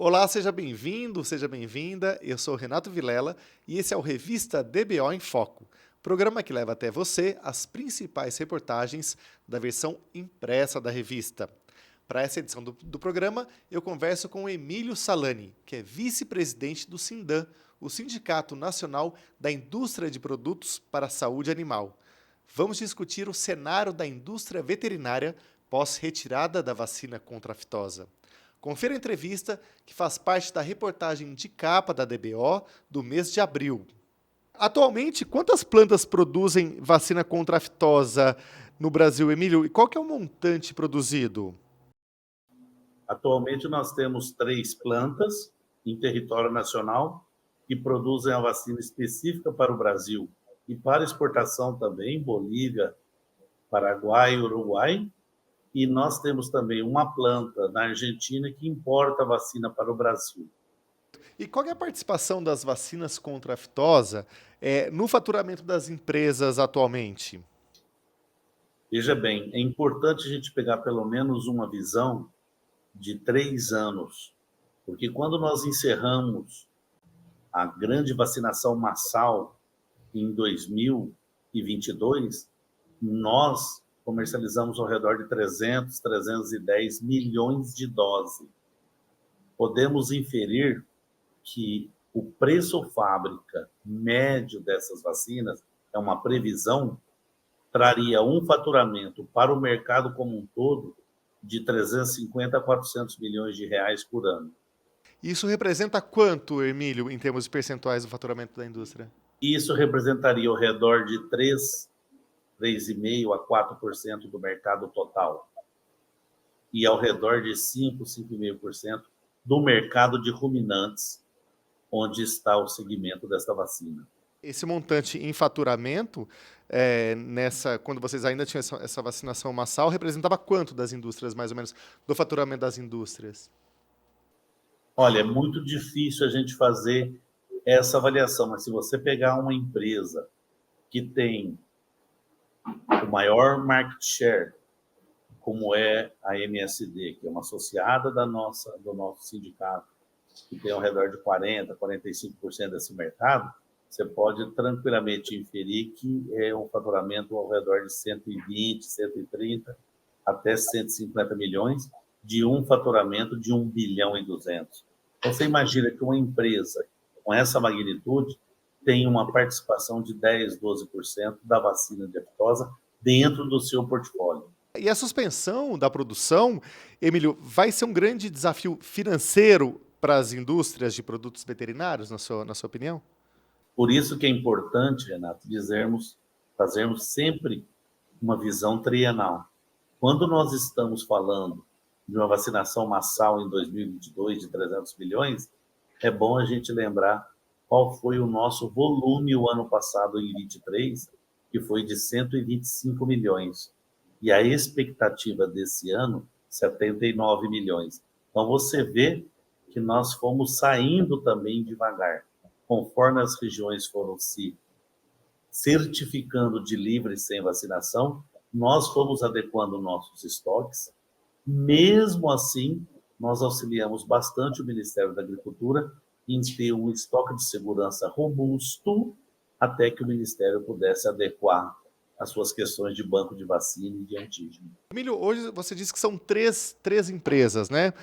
Olá, seja bem-vindo, seja bem-vinda. Eu sou Renato Vilela e esse é o Revista DBO em Foco, programa que leva até você as principais reportagens da versão impressa da revista. Para essa edição do programa, eu converso com o Emílio Salani, que é vice-presidente do Sindan, o Sindicato Nacional da Indústria de Produtos para a Saúde Animal. Vamos discutir o cenário da indústria veterinária pós-retirada da vacina contra a aftosa. Confira a entrevista que faz parte da reportagem de capa da DBO do mês de abril. Atualmente, quantas plantas produzem vacina contra a aftosa no Brasil, Emílio? E qual que é o montante produzido? Atualmente, nós temos 3 plantas em território nacional que produzem a vacina específica para o Brasil e para exportação também, Bolívia, Paraguai e Uruguai. E nós temos também uma planta na Argentina que importa a vacina para o Brasil. E qual é a participação das vacinas contra a aftosa no faturamento das empresas atualmente? Veja bem, é importante a gente pegar pelo menos uma visão de 3 anos, porque quando nós encerramos a grande vacinação massal em 2022, nós comercializamos ao redor de 300, 310 milhões de doses. Podemos inferir que o preço fábrica médio dessas vacinas, é uma previsão, traria um faturamento para o mercado como um todo de 350 a 400 milhões de reais por ano. Isso representa quanto, Emílio, em termos de percentuais do faturamento da indústria? Isso representaria ao redor de 3,5% a 4% do mercado total e ao redor de 5, 5,5% do mercado de ruminantes, onde está o segmento desta vacina. Esse montante em faturamento, quando vocês ainda tinham essa vacinação massal, representava quanto das indústrias, mais ou menos, do faturamento das indústrias? Olha, é muito difícil a gente fazer essa avaliação, mas se você pegar uma empresa que tem o maior market share, como é a MSD, que é uma associada do nosso sindicato, que tem ao redor de 40%, 45% desse mercado, você pode tranquilamente inferir que é um faturamento ao redor de 120, 130 até 150 milhões de um faturamento de 1 bilhão e 200. Então, você imagina que uma empresa com essa magnitude tem uma participação de 10, 12% da vacina de aftosa dentro do seu portfólio. E a suspensão da produção, Emílio, vai ser um grande desafio financeiro para as indústrias de produtos veterinários, na sua opinião? Por isso que é importante, Renato, fazermos sempre uma visão trienal. Quando nós estamos falando de uma vacinação massal em 2022 de 300 milhões, é bom a gente lembrar qual foi o nosso volume o ano passado, em 23, que foi de 125 milhões. E a expectativa desse ano, 79 milhões. Então, você vê que nós fomos saindo também devagar, conforme as regiões foram se certificando de livre sem vacinação, nós fomos adequando nossos estoques. Mesmo assim, nós auxiliamos bastante o Ministério da Agricultura em ter um estoque de segurança robusto até que o Ministério pudesse adequar as suas questões de banco de vacina e de antígeno. Emílio, hoje você disse que são três empresas, né?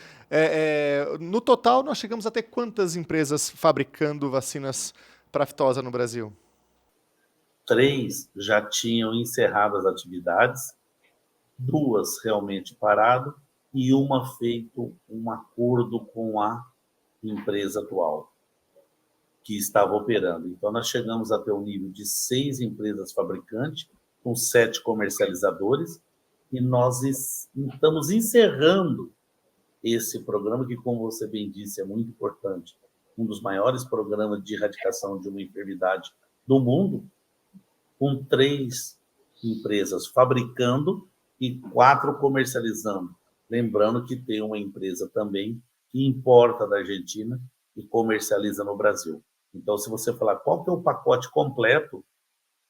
No total, nós chegamos a ter quantas empresas fabricando vacinas para aftosa no Brasil? 3 já tinham encerrado as atividades, 2 realmente parado e uma feito um acordo com a empresa atual que estava operando. Então, nós chegamos até o nível de 6 empresas fabricantes, com 7 comercializadores, e nós estamos encerrando esse programa, que, como você bem disse, é muito importante, um dos maiores programas de erradicação de uma enfermidade do mundo, com 3 empresas fabricando e 4 comercializando. Lembrando que tem uma empresa também que importa da Argentina e comercializa no Brasil. Então, se você falar qual que é o pacote completo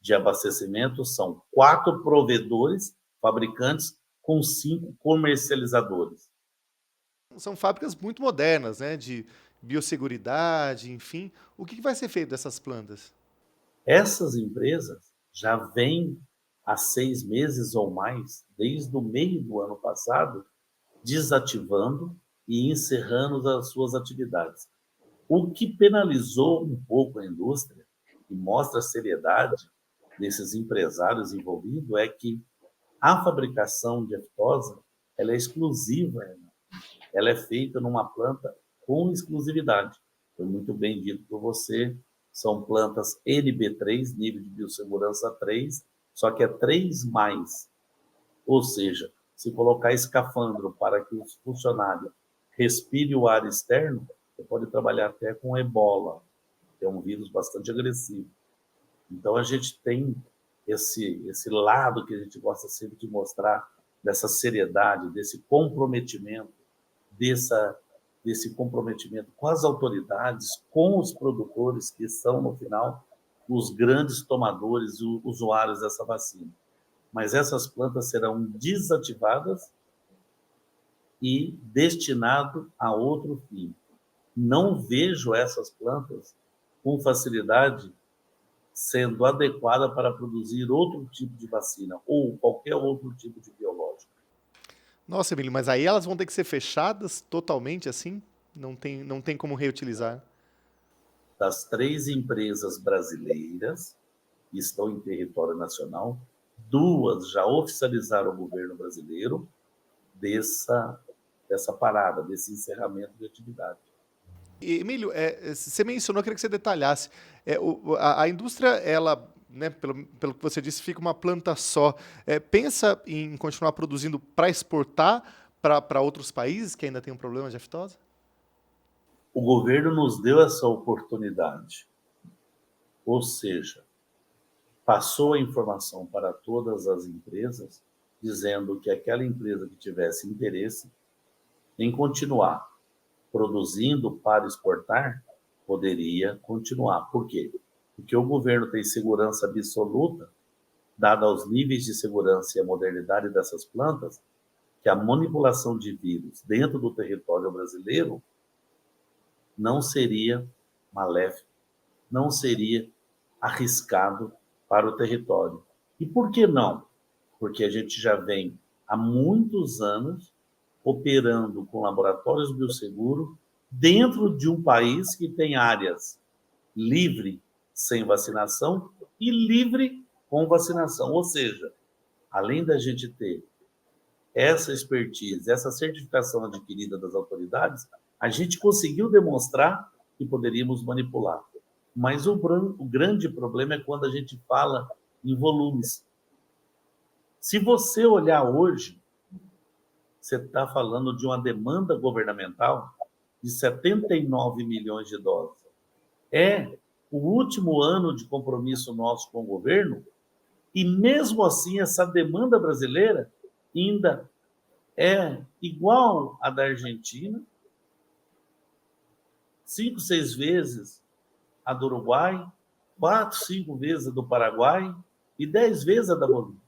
de abastecimento, são 4 provedores, fabricantes, com 5 comercializadores. são fábricas muito modernas, né? De biosseguridade, enfim. O que vai ser feito dessas plantas? Essas empresas já vêm há 6 meses ou mais, desde o meio do ano passado, desativando e encerrando as suas atividades. O que penalizou um pouco a indústria e mostra a seriedade desses empresários envolvidos é que a fabricação de aftosa ela é exclusiva, ela é feita numa planta com exclusividade. Foi muito bem dito por você, são plantas NB3, nível de biossegurança 3, só que é 3 mais. Ou seja, se colocar escafandro para que o funcionário respire o ar externo, você pode trabalhar até com ebola, que é um vírus bastante agressivo. Então, a gente tem esse lado que a gente gosta sempre de mostrar, dessa seriedade, desse comprometimento, desse comprometimento com as autoridades, com os produtores, que são, no final, os grandes tomadores, os usuários dessa vacina. Mas essas plantas serão desativadas e destinado a outro fim. Não vejo essas plantas com facilidade sendo adequada para produzir outro tipo de vacina ou qualquer outro tipo de biológico. Nossa, Emílio, mas aí elas vão ter que ser fechadas totalmente assim? Não tem como reutilizar? Das 3 empresas brasileiras que estão em território nacional, 2 já oficializaram o governo brasileiro dessa parada, desse encerramento de atividade. Emílio, você mencionou, eu queria que você detalhasse. A indústria, ela, né, pelo que você disse, fica uma planta só. Pensa em continuar produzindo para exportar para outros países que ainda têm um problema de aftosa? O governo nos deu essa oportunidade, ou seja, passou a informação para todas as empresas, dizendo que aquela empresa que tivesse interesse em continuar produzindo para exportar, poderia continuar. Por quê? Porque o governo tem segurança absoluta, dada aos níveis de segurança e a modernidade dessas plantas, que a manipulação de vírus dentro do território brasileiro não seria maléfico, não seria arriscado para o território. E por que não? Porque a gente já vem há muitos anos operando com laboratórios biosseguros dentro de um país que tem áreas livre sem vacinação e livre com vacinação. Ou seja, além da gente ter essa expertise, essa certificação adquirida das autoridades, a gente conseguiu demonstrar que poderíamos manipular. Mas o grande problema é quando a gente fala em volumes. Se você olhar hoje, você está falando de uma demanda governamental de 79 milhões de doses. É o último ano de compromisso nosso com o governo, e mesmo assim essa demanda brasileira ainda é igual à da Argentina, 5, 6 vezes a do Uruguai, 4, 5 vezes a do Paraguai e 10 vezes a da Bolívia.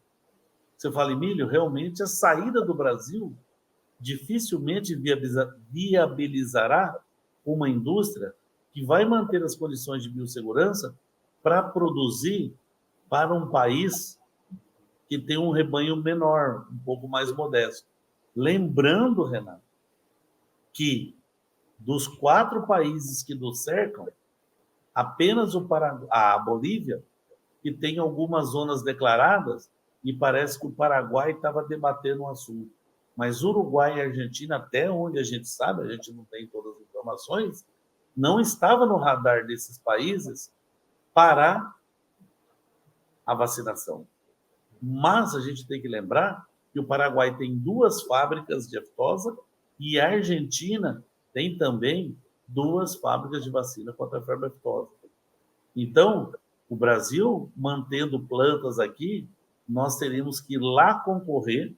Você fala, Emílio, realmente a saída do Brasil dificilmente viabilizará uma indústria que vai manter as condições de biossegurança para produzir para um país que tem um rebanho menor, um pouco mais modesto. Lembrando, Renato, que dos 4 países que nos cercam, apenas a Bolívia, que tem algumas zonas declaradas, e parece que o Paraguai estava debatendo um assunto. Mas Uruguai e Argentina, até onde a gente sabe, a gente não tem todas as informações, não estava no radar desses países para a vacinação. Mas a gente tem que lembrar que o Paraguai tem 2 fábricas de aftosa e a Argentina tem também 2 fábricas de vacina contra a febre aftosa. Então, o Brasil, mantendo plantas aqui, nós teríamos que ir lá concorrer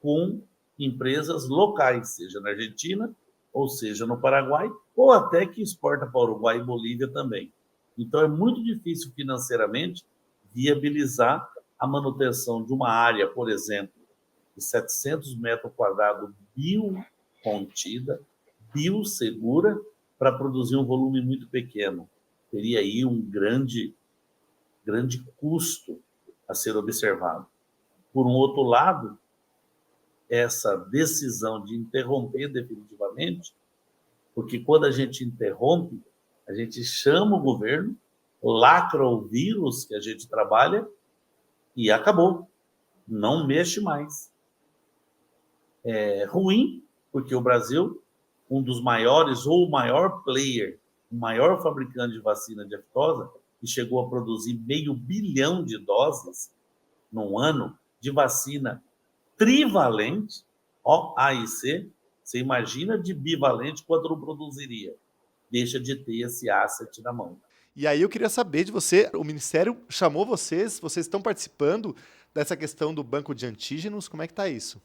com empresas locais, seja na Argentina, ou seja no Paraguai, ou até que exporta para o Uruguai e Bolívia também. Então, é muito difícil financeiramente viabilizar a manutenção de uma área, por exemplo, de 700 metros quadrados contida, biosegura, para produzir um volume muito pequeno. Teria aí um grande custo a ser observado. Por um outro lado, essa decisão de interromper definitivamente, porque quando a gente interrompe, a gente chama o governo, lacra o vírus que a gente trabalha e acabou. Não mexe mais. É ruim, porque o Brasil, um dos maiores ou o maior player, o maior fabricante de vacina de aftosa, que chegou a produzir 500 milhão de doses num ano de vacina trivalente, ó, A e C, você imagina de bivalente quanto não produziria. Deixa de ter esse asset na mão. E aí eu queria saber de você, o Ministério chamou vocês estão participando dessa questão do banco de antígenos, como é que está isso?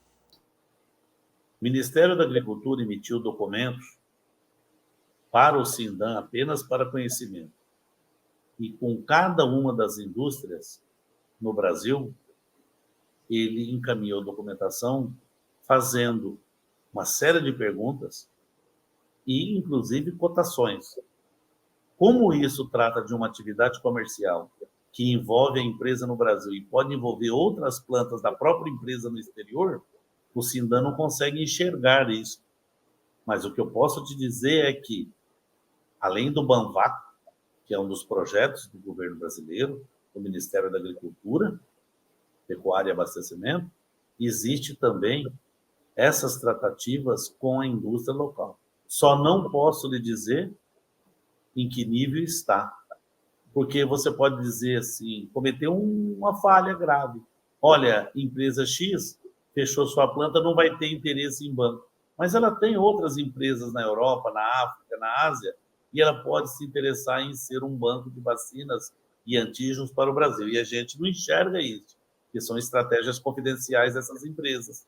O Ministério da Agricultura emitiu documentos para o Sindan apenas para conhecimento. E com cada uma das indústrias no Brasil, ele encaminhou documentação fazendo uma série de perguntas e, inclusive, cotações. Como isso trata de uma atividade comercial que envolve a empresa no Brasil e pode envolver outras plantas da própria empresa no exterior, o Sindan não consegue enxergar isso. Mas o que eu posso te dizer é que, além do Banvac, que é um dos projetos do governo brasileiro, do Ministério da Agricultura, Pecuária e Abastecimento, existe também essas tratativas com a indústria local. Só não posso lhe dizer em que nível está, porque você pode dizer assim, cometeu uma falha grave. Olha, empresa X fechou sua planta, não vai ter interesse em banco. Mas ela tem outras empresas na Europa, na África, na Ásia, e ela pode se interessar em ser um banco de vacinas e antígenos para o Brasil. E a gente não enxerga isso, que são estratégias confidenciais dessas empresas.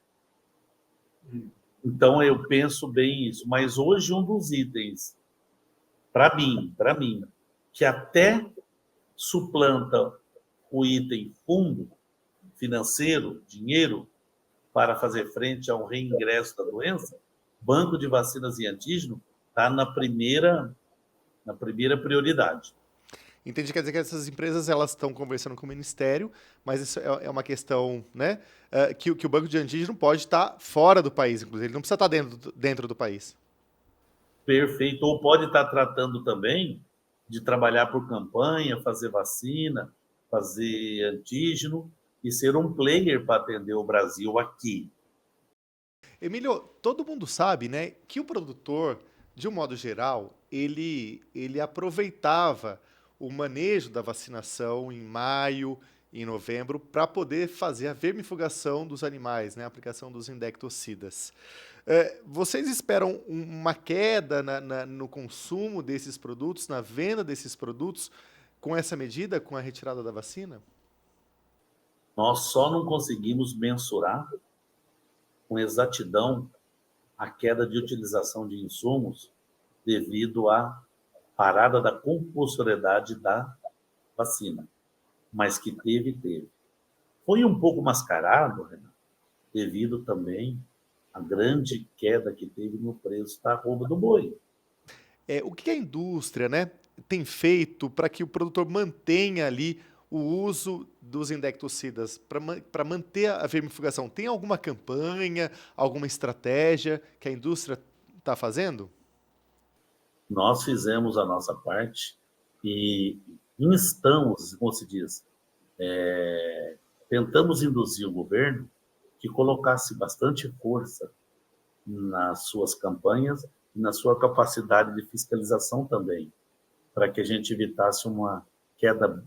Então, eu penso bem isso. Mas hoje, um dos itens, para mim, que até suplanta o item fundo financeiro, dinheiro, para fazer frente ao reingresso da doença, banco de vacinas e antígeno está na primeira prioridade. Entendi, quer dizer que essas empresas elas estão conversando com o Ministério, mas isso é uma questão, né, que o banco de antígeno pode estar fora do país, inclusive, ele não precisa estar dentro do país. Perfeito. Ou pode estar tratando também de trabalhar por campanha, fazer vacina, fazer antígeno e ser um player para atender o Brasil aqui. Emílio, todo mundo sabe, né, que o produtor, de um modo geral, ele aproveitava o manejo da vacinação em maio, em novembro, para poder fazer a vermifugação dos animais, né, a aplicação dos indectocidas. Vocês esperam uma queda no consumo desses produtos, na venda desses produtos, com essa medida, com a retirada da vacina? Nós só não conseguimos mensurar com exatidão a queda de utilização de insumos devido à parada da compulsoriedade da vacina. Mas que teve. Foi um pouco mascarado, Renato, devido também à grande queda que teve no preço da arroba do boi. O que a indústria, né, tem feito para que o produtor mantenha ali o uso dos indectocidas, para manter a vermifugação? Tem alguma campanha, alguma estratégia que a indústria está fazendo? Nós fizemos a nossa parte e instamos, como se diz, tentamos induzir o governo que colocasse bastante força nas suas campanhas e na sua capacidade de fiscalização também, para que a gente evitasse uma queda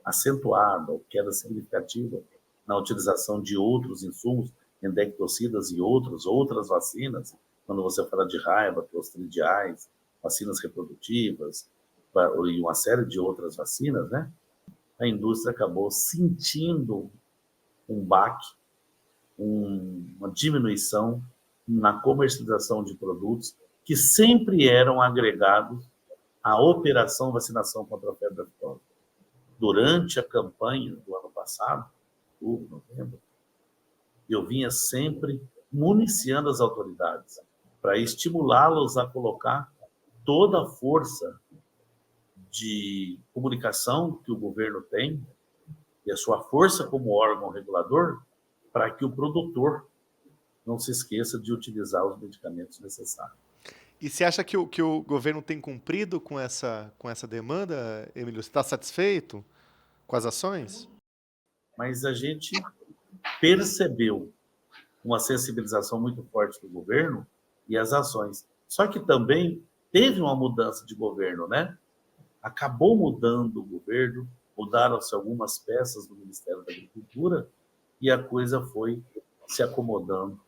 acentuada ou queda significativa na utilização de outros insumos, endectocidas e outras vacinas, quando você fala de raiva, clostridiais, vacinas reprodutivas e uma série de outras vacinas, né? A indústria acabou sentindo um baque, uma diminuição na comercialização de produtos que sempre eram agregados à operação vacinação contra a febre aftosa. Durante a campanha do ano passado, outubro, novembro, eu vinha sempre municiando as autoridades para estimulá-los a colocar toda a força de comunicação que o governo tem e a sua força como órgão regulador para que o produtor não se esqueça de utilizar os medicamentos necessários. E você acha que o governo tem cumprido com essa demanda, Emílio? Você está satisfeito com as ações? Mas a gente percebeu uma sensibilização muito forte do governo e as ações. Só que também teve uma mudança de governo, né? Acabou mudando o governo, mudaram-se algumas peças do Ministério da Agricultura e a coisa foi se acomodando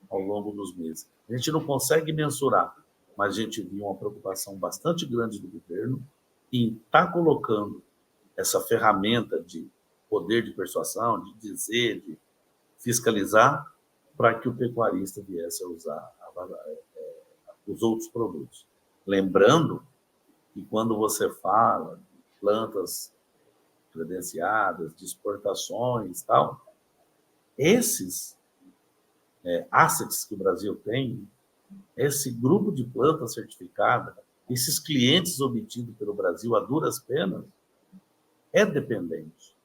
ao longo dos meses. A gente não consegue mensurar, mas a gente viu uma preocupação bastante grande do governo em estar colocando essa ferramenta de poder de persuasão, de dizer, de fiscalizar, para que o pecuarista viesse a usar os outros produtos. Lembrando que quando você fala de plantas credenciadas, de exportações e tal, esses assets que o Brasil tem, esse grupo de plantas certificada, esses clientes obtidos pelo Brasil a duras penas, é dependente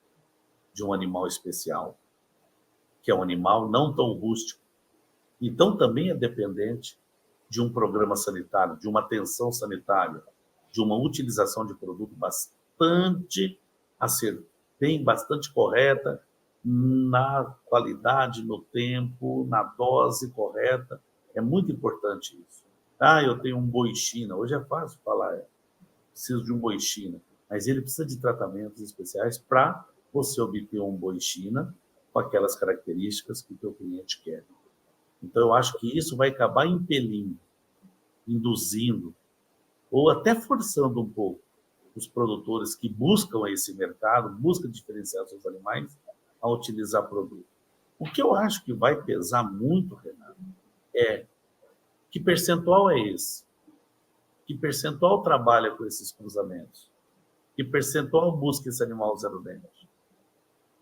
de um animal especial, que é um animal não tão rústico. Então, também é dependente de um programa sanitário, de uma atenção sanitária, de uma utilização de produto bastante bastante correta, na qualidade, no tempo, na dose correta. É muito importante isso. Eu tenho um boi China. Hoje é fácil falar, preciso de um boi China. Mas ele precisa de tratamentos especiais para você obter um boi China com aquelas características que o teu cliente quer. Então, eu acho que isso vai acabar impelindo, induzindo, ou até forçando um pouco os produtores que buscam esse mercado, buscam diferenciar seus animais, a utilizar produto. O que eu acho que vai pesar muito, Renato, é que percentual é esse? Que percentual trabalha com esses cruzamentos? Que percentual busca esse animal zero dente?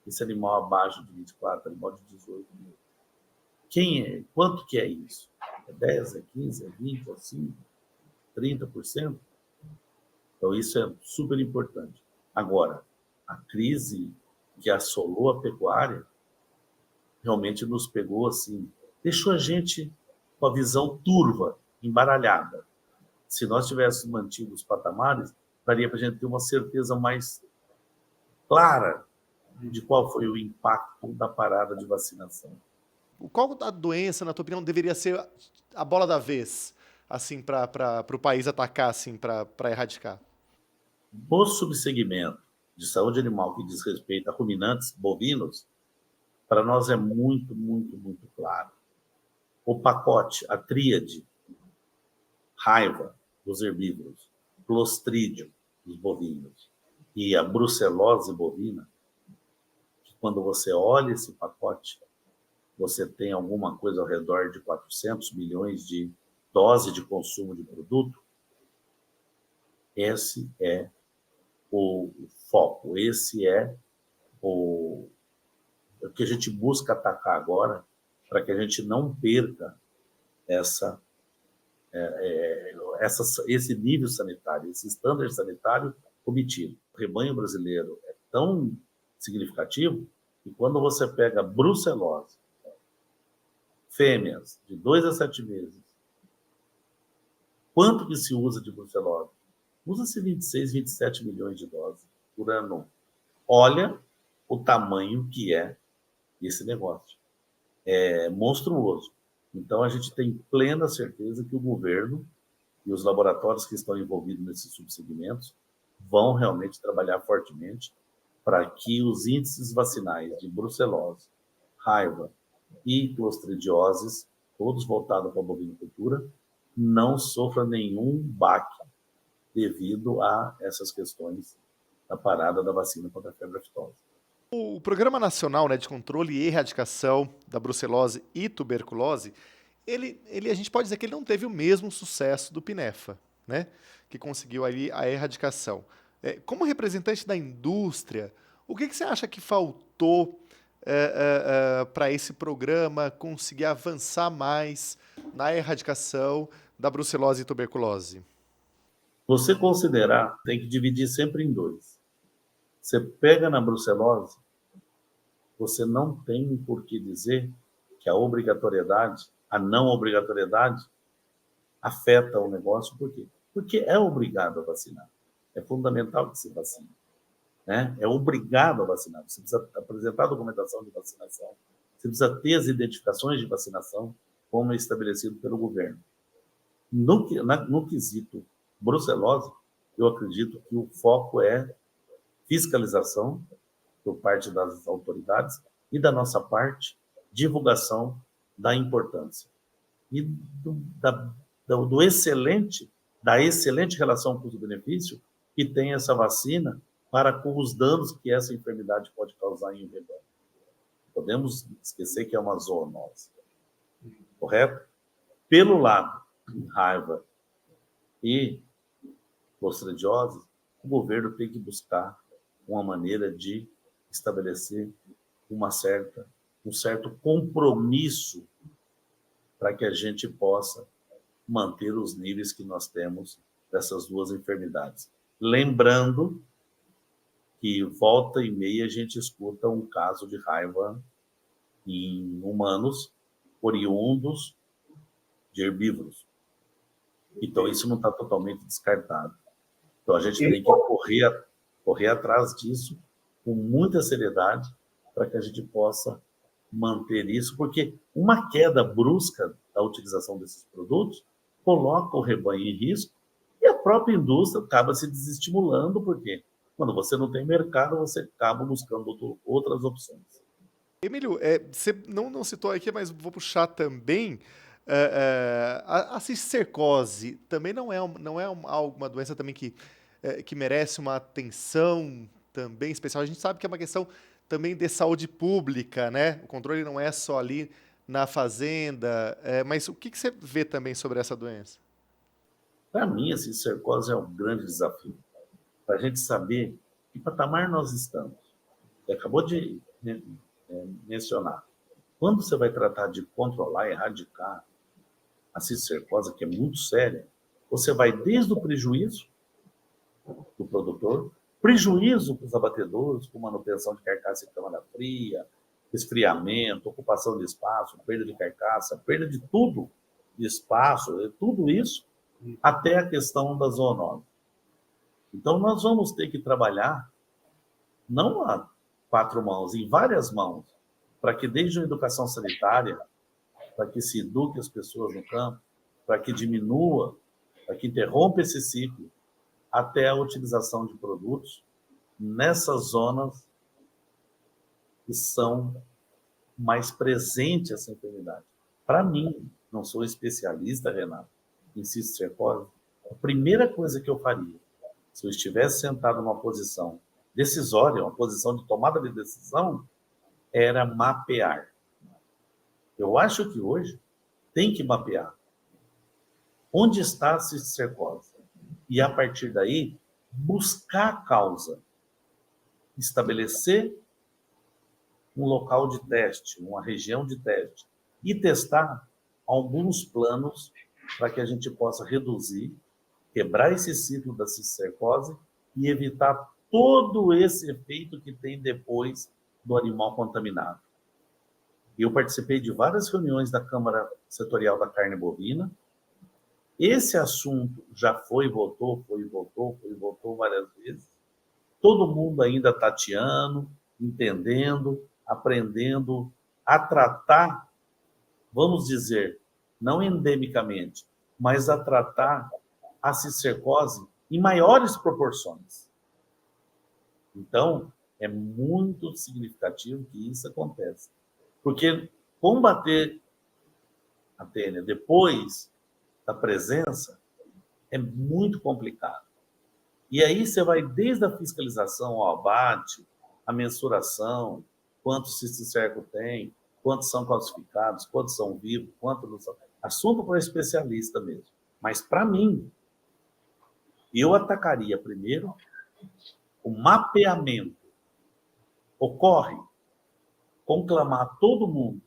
Esse animal abaixo de 24, animal de 18 mil. Quem é? Quanto que é isso? É 10, é 15, é 20, é 5, 30%? Então, isso é super importante. Agora, a crise que assolou a pecuária realmente nos pegou assim, deixou a gente com a visão turva, embaralhada. Se nós tivéssemos mantido os patamares, daria para a gente ter uma certeza mais clara de qual foi o impacto da parada de vacinação. Qual a doença, na tua opinião, deveria ser a bola da vez, assim, para o país atacar, assim, para erradicar? No subsegmento de saúde animal que diz respeito a ruminantes bovinos, para nós é muito, muito, muito claro. O pacote, a tríade, raiva dos herbívoros, clostrídio dos bovinos e a brucelose bovina, que quando você olha esse pacote, você tem alguma coisa ao redor de 400 milhões de doses de consumo de produto. Esse é o foco, esse é o que a gente busca atacar agora, para que a gente não perca esse nível sanitário, esse estándar sanitário obtido. O rebanho brasileiro é tão significativo que quando você pega brucelose, fêmeas de 2 a 7 meses, quanto que se usa de brucelose? Usa-se 26, 27 milhões de doses por ano. Olha o tamanho que é esse negócio. É monstruoso. Então, a gente tem plena certeza que o governo e os laboratórios que estão envolvidos nesses subsegmentos vão realmente trabalhar fortemente para que os índices vacinais de brucelose, raiva e clostridioses, todos voltados para a bovinocultura, não sofram nenhum baque devido a essas questões da parada da vacina contra a febre aftosa. O Programa Nacional, né, de Controle e Erradicação da Brucelose e Tuberculose, a gente pode dizer que ele não teve o mesmo sucesso do PINEFA, né, que conseguiu ali a erradicação. Como representante da indústria, o que você acha que faltou para esse programa conseguir avançar mais na erradicação da brucelose e tuberculose? Você considerar, tem que dividir sempre em dois. Você pega na brucelose, você não tem por que dizer que a obrigatoriedade, a não obrigatoriedade, afeta o negócio. Por quê? Porque é obrigado a vacinar. É fundamental que se vacine. Né? É obrigado a vacinar. Você precisa apresentar a documentação de vacinação. Você precisa ter as identificações de vacinação, como é estabelecido pelo governo. No quesito brucelose, eu acredito que o foco é fiscalização por parte das autoridades e, da nossa parte, divulgação da importância e da excelente relação custo-benefício que tem essa vacina para com os danos que essa enfermidade pode causar em um rebanho. Podemos esquecer que é uma zoonose, correto? Pelo lado de raiva e clostridiose, o governo tem que buscar uma maneira de estabelecer um certo compromisso para que a gente possa manter os níveis que nós temos dessas duas enfermidades. Lembrando que volta e meia a gente escuta um caso de raiva em humanos oriundos de herbívoros. Então, isso não está totalmente descartado. Então, a gente tem que correr atrás disso com muita seriedade para que a gente possa manter isso, porque uma queda brusca da utilização desses produtos coloca o rebanho em risco e a própria indústria acaba se desestimulando, porque quando você não tem mercado, você acaba buscando outras opções. Emílio, você não citou aqui, mas vou puxar também. A cisticercose também não é uma doença também que merece uma atenção também especial. A gente sabe que é uma questão também de saúde pública, né? O controle não é só ali na fazenda, mas o que você vê também sobre essa doença? Para mim, a cisticercose é um grande desafio, para a gente saber que patamar nós estamos. Você acabou de mencionar. Quando você vai tratar de controlar, erradicar a cisticercose, que é muito séria, você vai desde o prejuízo do produtor, prejuízo para os abatedores, com manutenção de carcaça em câmara fria, esfriamento, ocupação de espaço, perda de carcaça, perda de tudo, de espaço, tudo isso, até a questão da zoonose. Então, nós vamos ter que trabalhar, não a 4 mãos, em várias mãos, para que desde a educação sanitária, para que se eduque as pessoas no campo, para que diminua, para que interrompa esse ciclo, até a utilização de produtos nessas zonas que são mais presentes essa enfermidade. Para mim, não sou especialista, Renato, em cisticercose, a primeira coisa que eu faria, se eu estivesse sentado numa posição decisória, uma posição de tomada de decisão, era mapear. Eu acho que hoje tem que mapear onde está a cisticercose e, a partir daí, buscar a causa, estabelecer um local de teste, uma região de teste e testar alguns planos para que a gente possa reduzir, quebrar esse ciclo da cisticercose e evitar todo esse efeito que tem depois do animal contaminado. Eu participei de várias reuniões da Câmara Setorial da Carne Bovina. Esse assunto já foi e voltou várias vezes. Todo mundo ainda tateando, entendendo, aprendendo a tratar, vamos dizer, não endemicamente, mas a tratar a cisticercose em maiores proporções. Então, é muito significativo que isso aconteça. Porque combater a tênia depois da presença é muito complicado. E aí você vai desde a fiscalização ao abate, a mensuração, quantos cisticerco tem, quantos são calcificados, quantos são vivos, quantos não são. Assunto para especialista mesmo. Mas, para mim, eu atacaria primeiro o mapeamento. Ocorre conclamar todo mundo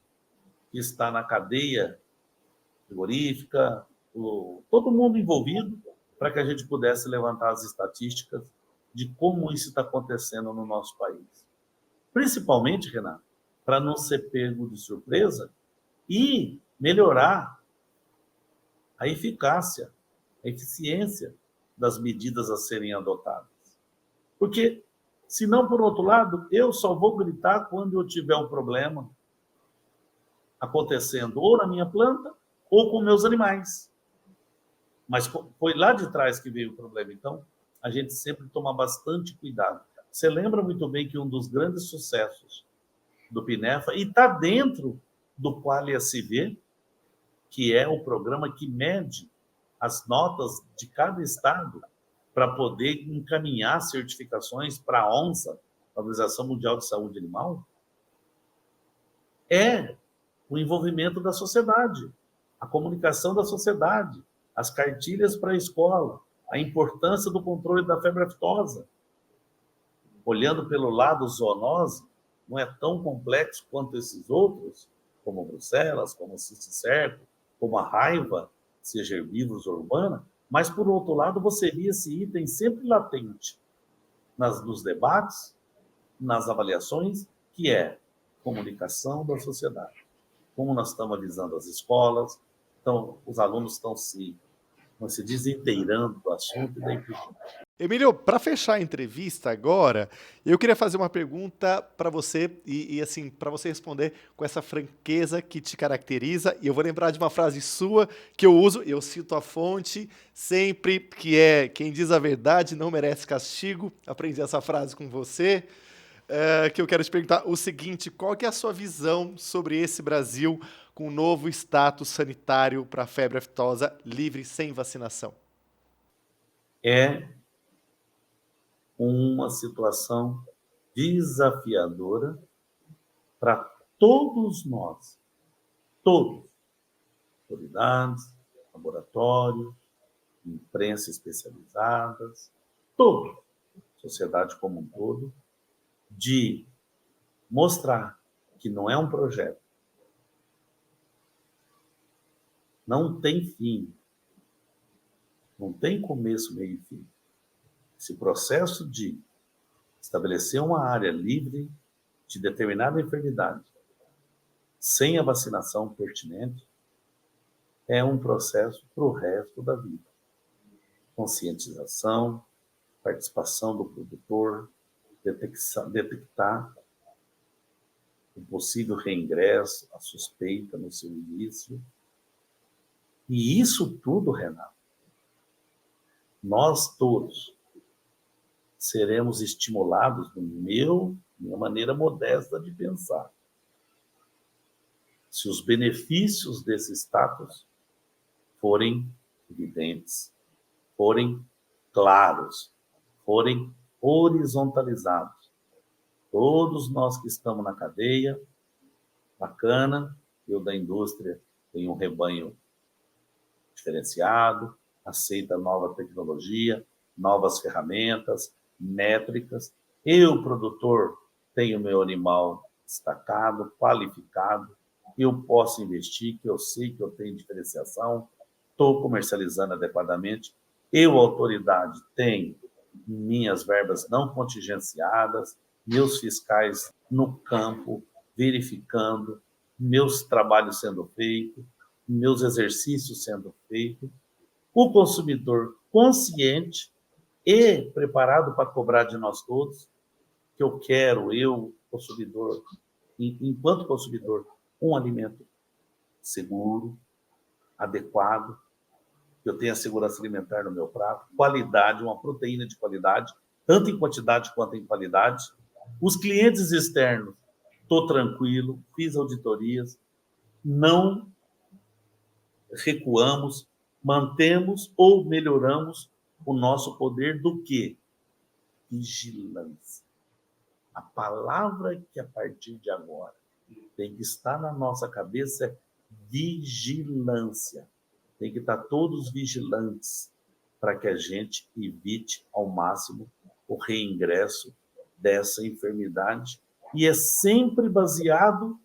que está na cadeia frigorífica, todo mundo envolvido, para que a gente pudesse levantar as estatísticas de como isso está acontecendo no nosso país. Principalmente, Renato, para não ser pego de surpresa e melhorar a eficácia, a eficiência das medidas a serem adotadas. Porque, se não, por outro lado, eu só vou gritar quando eu tiver um problema acontecendo ou na minha planta ou com meus animais. Mas foi lá de trás que veio o problema. Então, a gente sempre toma bastante cuidado. Você lembra muito bem que um dos grandes sucessos do PINEFA, e está dentro do Quali-SV, que é o programa que mede as notas de cada estado para poder encaminhar certificações para a ONSA, a Organização Mundial de Saúde Animal, é o envolvimento da sociedade, a comunicação da sociedade, as cartilhas para a escola, a importância do controle da febre aftosa. Olhando pelo lado zoonose, não é tão complexo quanto esses outros, como Bruxelas, como cisticerco, como a raiva, seja herbívoros ou urbana, mas, por outro lado, você via esse item sempre latente nos debates, nas avaliações, que é comunicação da sociedade. Como nós estamos avisando as escolas, então os alunos estão se desinteirando do assunto e daí por diante. Emílio, para fechar a entrevista agora, eu queria fazer uma pergunta para você e assim, para você responder com essa franqueza que te caracteriza. E eu vou lembrar de uma frase sua que eu uso, eu cito a fonte sempre, que é: quem diz a verdade não merece castigo. Aprendi essa frase com você. Que eu quero te perguntar o seguinte: qual que é a sua visão sobre esse Brasil com um novo status sanitário para a febre aftosa livre sem vacinação? É uma situação desafiadora para todos nós, todos, autoridades, laboratórios, imprensa especializadas, todos, sociedade como um todo, de mostrar que não é um projeto, não tem fim, não tem começo, meio e fim. Esse processo de estabelecer uma área livre de determinada enfermidade sem a vacinação pertinente é um processo para o resto da vida. Conscientização, participação do produtor, detectar o possível reingresso, a suspeita no seu início. E isso tudo, Renato, nós todos seremos estimulados minha maneira modesta de pensar. Se os benefícios desse status forem evidentes, forem claros, forem horizontalizados. Todos nós que estamos na cadeia, bacana, eu da indústria tenho um rebanho diferenciado, aceita nova tecnologia, novas ferramentas, métricas. Eu, produtor, tenho meu animal destacado, qualificado, eu posso investir, que eu sei que eu tenho diferenciação, estou comercializando adequadamente. Eu, autoridade, tenho minhas verbas não contingenciadas, meus fiscais no campo, verificando, meus trabalhos sendo feitos, meus exercícios sendo feitos. O consumidor consciente e preparado para cobrar de nós todos, que eu quero, eu, consumidor, enquanto consumidor, um alimento seguro, adequado, que eu tenha segurança alimentar no meu prato, qualidade, uma proteína de qualidade, tanto em quantidade quanto em qualidade. Os clientes externos, estou tranquilo, fiz auditorias, não recuamos, mantemos ou melhoramos o nosso poder do quê? Vigilância. A palavra que a partir de agora tem que estar na nossa cabeça é vigilância. Tem que estar todos vigilantes para que a gente evite ao máximo o reingresso dessa enfermidade E é sempre baseado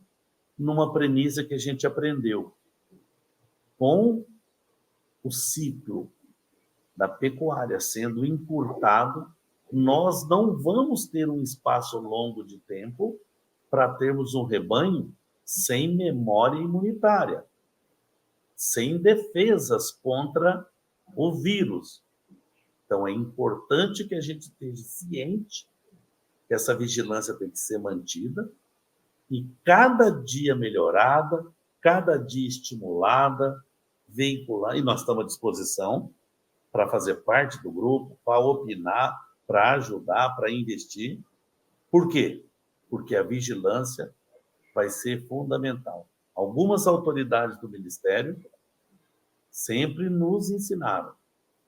numa premissa que a gente aprendeu. Com o ciclo da pecuária sendo encurtado, nós não vamos ter um espaço longo de tempo para termos um rebanho sem memória imunitária, sem defesas contra o vírus. Então, é importante que a gente esteja ciente que essa vigilância tem que ser mantida e cada dia melhorada, cada dia estimulada, veicular, e nós estamos à disposição para fazer parte do grupo, para opinar, para ajudar, para investir. Por quê? Porque a vigilância vai ser fundamental. Algumas autoridades do Ministério sempre nos ensinaram: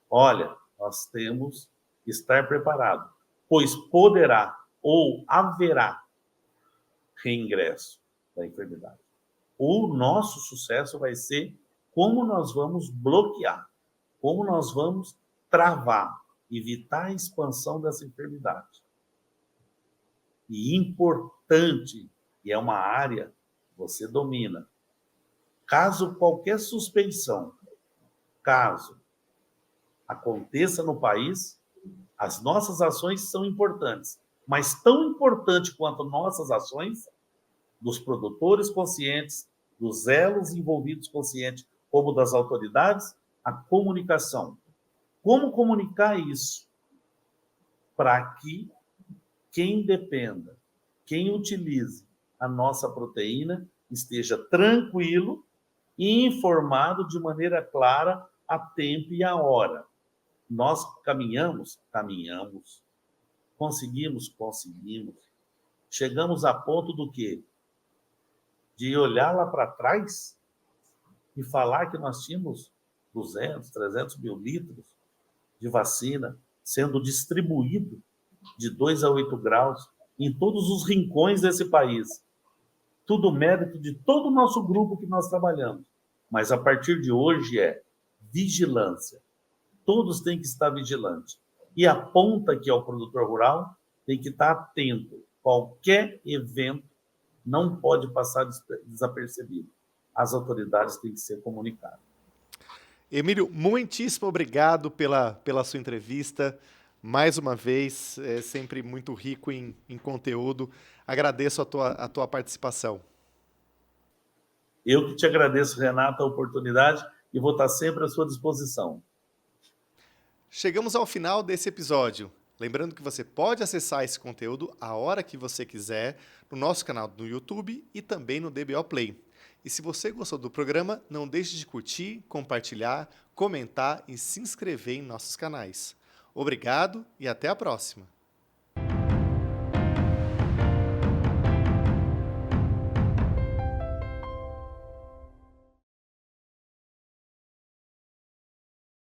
olha, nós temos que estar preparados, pois poderá ou haverá reingresso da enfermidade. O nosso sucesso vai ser como nós vamos bloquear, como nós vamos travar, evitar a expansão dessa enfermidade. E importante, e é uma área que você domina, caso qualquer suspeição, caso aconteça no país, as nossas ações são importantes, mas tão importante quanto nossas ações, dos produtores conscientes, dos elos envolvidos conscientes, como das autoridades, a comunicação. Como comunicar isso para que quem dependa, quem utilize a nossa proteína esteja tranquilo e informado de maneira clara a tempo e a hora. Nós caminhamos, conseguimos, chegamos a ponto do quê? De olhar lá para trás e falar que nós tínhamos 200, 300 mil litros de vacina sendo distribuído de 2 a 8 graus em todos os rincões desse país. Tudo mérito de todo o nosso grupo que nós trabalhamos. Mas a partir de hoje é vigilância. Todos têm que estar vigilantes. E a ponta, que é o produtor rural, tem que estar atento. Qualquer evento não pode passar desapercebido. As autoridades têm que ser comunicadas. Emílio, muitíssimo obrigado pela sua entrevista. Mais uma vez, é sempre muito rico em conteúdo. Agradeço a tua participação. Eu que te agradeço, Renato, a oportunidade e vou estar sempre à sua disposição. Chegamos ao final desse episódio. Lembrando que você pode acessar esse conteúdo a hora que você quiser no nosso canal do YouTube e também no DBO Play. E se você gostou do programa, não deixe de curtir, compartilhar, comentar e se inscrever em nossos canais. Obrigado e até a próxima!